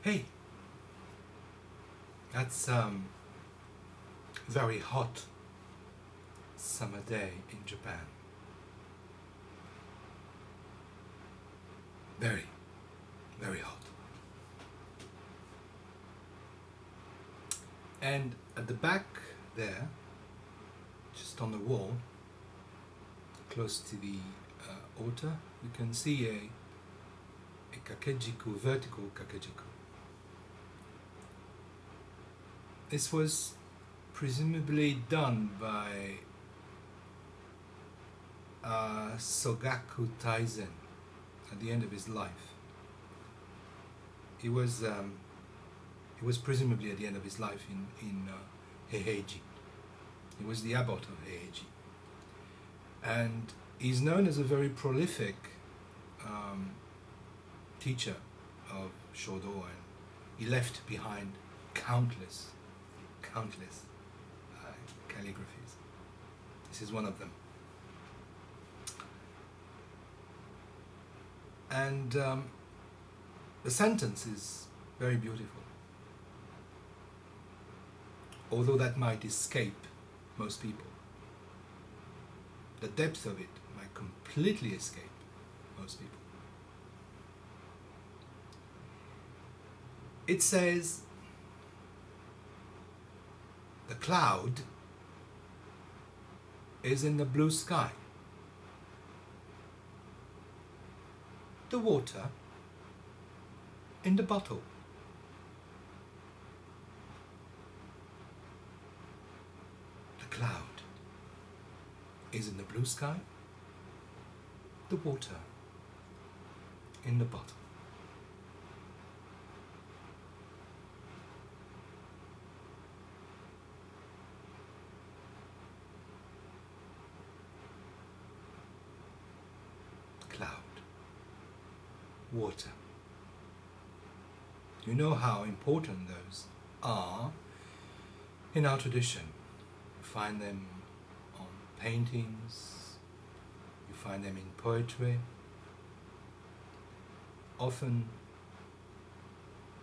Hey, that's very hot summer day in Japan. Very, very hot. And at the back there, just on the wall, close to the altar, you can see a kakejiku, vertical kakejiku. This was presumably done by Sogaku Taizen at the end of his life. He was presumably at the end of his life in Heiheiji. He was the abbot of Heiheiji. And he's known as a very prolific teacher of Shodo, and he left behind countless calligraphies. This is one of them. And the sentence is very beautiful, although that might escape most people. The depth of it might completely escape most people. It says, the cloud is in the blue sky. The water in the bottle. The cloud is in the blue sky. The water in the bottle. Cloud, water. You know how important those are in our tradition. You find them on paintings, you find them in poetry. Often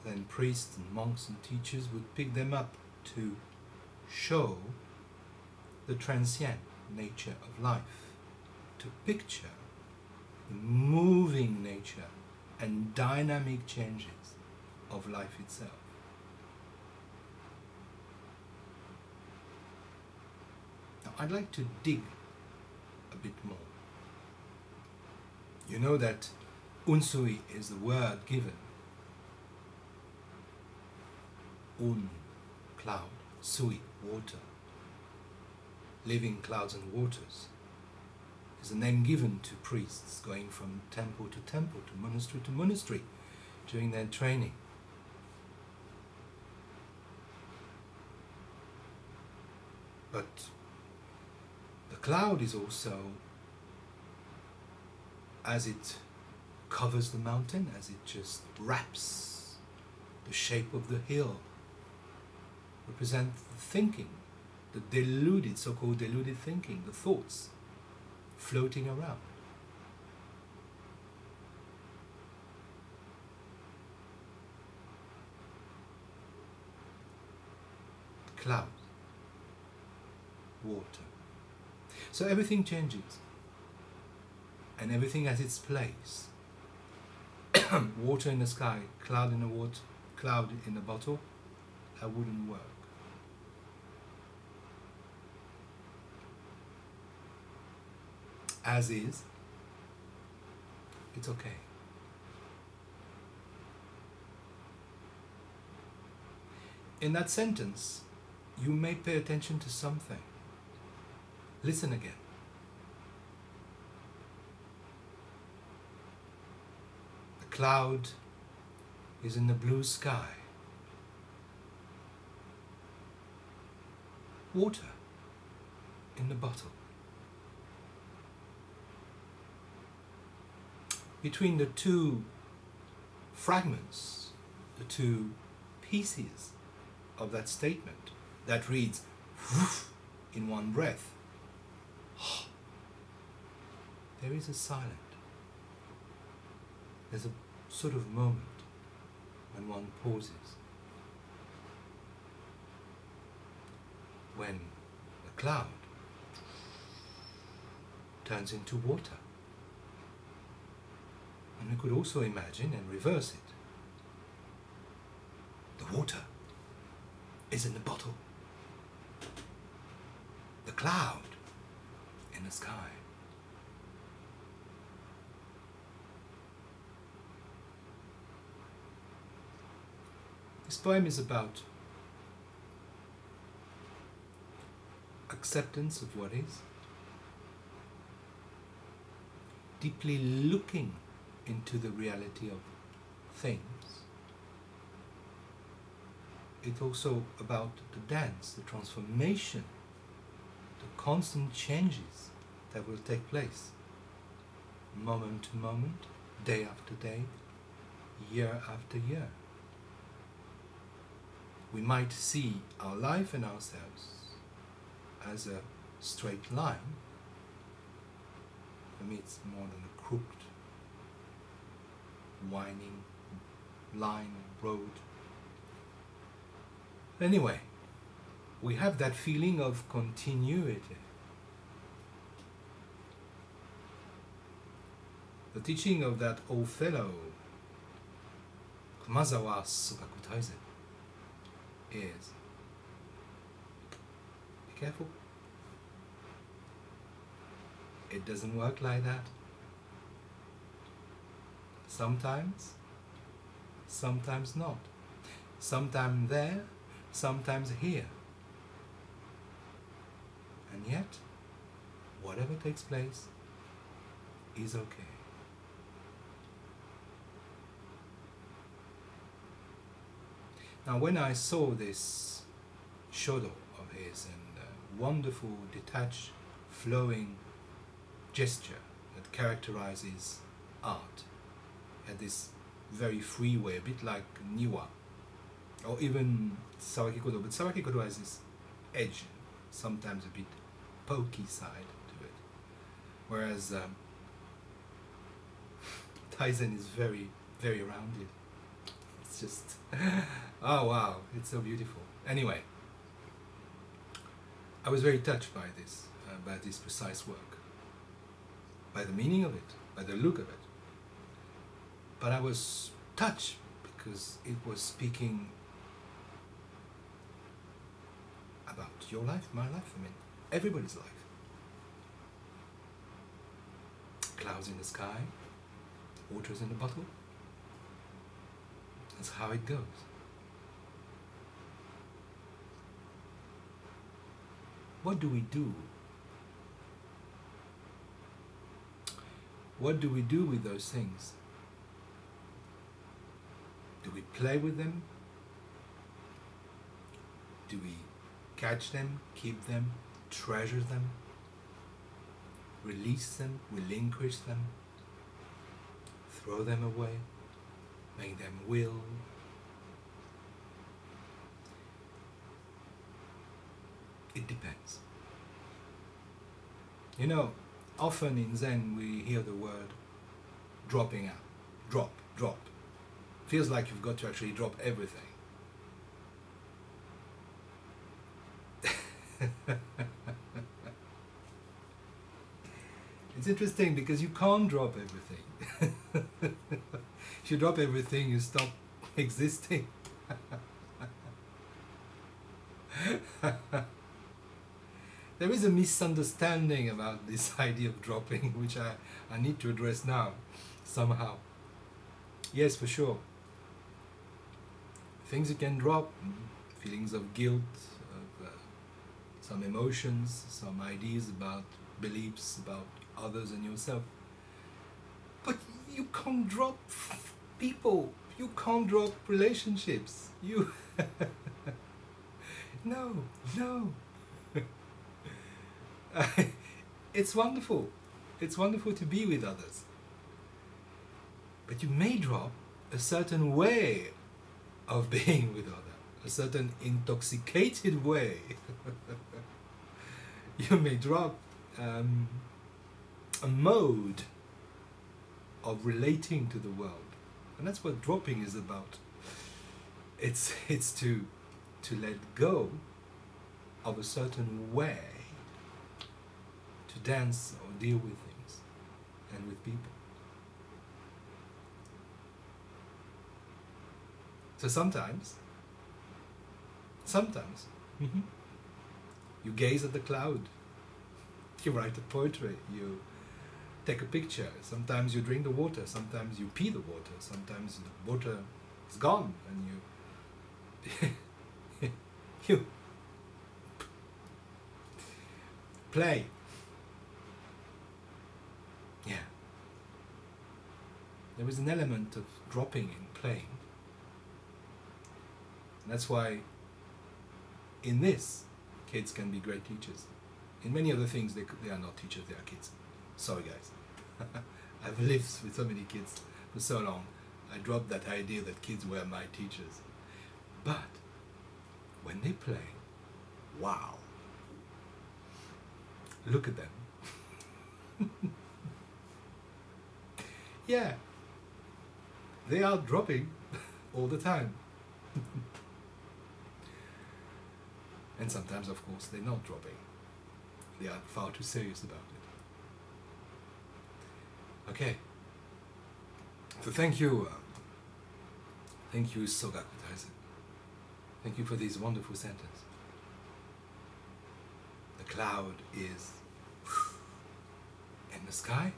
then priests and monks and teachers would pick them up to show the transient nature of life, to picture the moving nature and dynamic changes of life itself. Now, I'd like to dig a bit more. You know that unsui is the word given. Cloud, sui, water. Living clouds and waters is a name given to priests going from temple to monastery during their training. But the cloud is also, as it covers the mountain, as it just wraps the shape of the hill, represent the thinking, the deluded, so-called deluded thinking, the thoughts floating around. Cloud, water. So everything changes, and everything has its place. Water in the sky, cloud in the water, cloud in the bottle, that wouldn't work. As is, it's okay. In that sentence, you may pay attention to something. Listen again. The cloud is in the blue sky. Water in the bottle. Between the two fragments, the two pieces of that statement that reads woof in one breath, there is a silence. There's a sort of moment when one pauses, when a cloud turns into water. And we could also imagine and reverse it. The water is in the bottle. The cloud in the sky. This poem is about acceptance of what is, deeply looking into the reality of things. It's also about the dance, the transformation, the constant changes that will take place moment to moment, day after day, year after year. We might see our life and ourselves as a straight line. For me, it's more than a crooked, winding line, road. Anyway, we have that feeling of continuity. The teaching of that old fellow, Kumazawa Sokaku Taizen, is be careful. It doesn't work like that. Sometimes, sometimes not. Sometimes there, sometimes here. And yet, whatever takes place is okay. Now, when I saw this shodo of his and wonderful, detached, flowing gesture that characterizes art, at this very free way, a bit like Niwa, or even Sawaki Kodo, but Sawaki Kodo has this edge, sometimes a bit pokey side to it, whereas Taizen is very, very rounded. It's just, oh wow, it's so beautiful. Anyway, I was very touched by this precise work, by the meaning of it, by the look of it. But I was touched because it was speaking about your life, my life, I mean, everybody's life. Clouds in the sky, waters in the bottle. That's how it goes. What do we do? What do we do with those things? Do we play with them? Do we catch them, keep them, treasure them, release them, relinquish them, throw them away, make them will? It depends. You know, often in Zen we hear the word dropping out. Drop, drop. Feels like you've got to actually drop everything. It's interesting because you can't drop everything. If you drop everything, you stop existing. There is a misunderstanding about this idea of dropping, which I need to address now, somehow. Yes, for sure. Things you can drop, feelings of guilt, of some emotions, some ideas about beliefs about others and yourself. But you can't drop people. You can't drop relationships. You... No. It's wonderful. It's wonderful to be with others. But you may drop a certain way of being with others, a certain intoxicated way. You may drop a mode of relating to the world. And that's what dropping is about. it's to let go of a certain way to dance or deal with things and with people. So sometimes mhm, you gaze at the cloud, you write a poetry, you take a picture, sometimes you drink the water, sometimes you pee the water, sometimes the water is gone and you you play. Yeah. There is an element of dropping in playing. And that's why in this, kids can be great teachers. In many other things, they are not teachers, they are kids. Sorry guys. I've lived with so many kids for so long. I dropped that idea that kids were my teachers. But when they play, wow. Look at them. Yeah. They are dropping all the time. And sometimes, of course, they're not dropping. They are far too serious about it. Okay. So thank you. Thank you, Sogaku Taisen. Thank you for these wonderful sentences. The cloud is in the sky,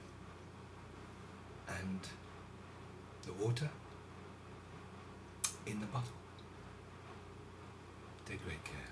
and the water in the bottle. Take great care.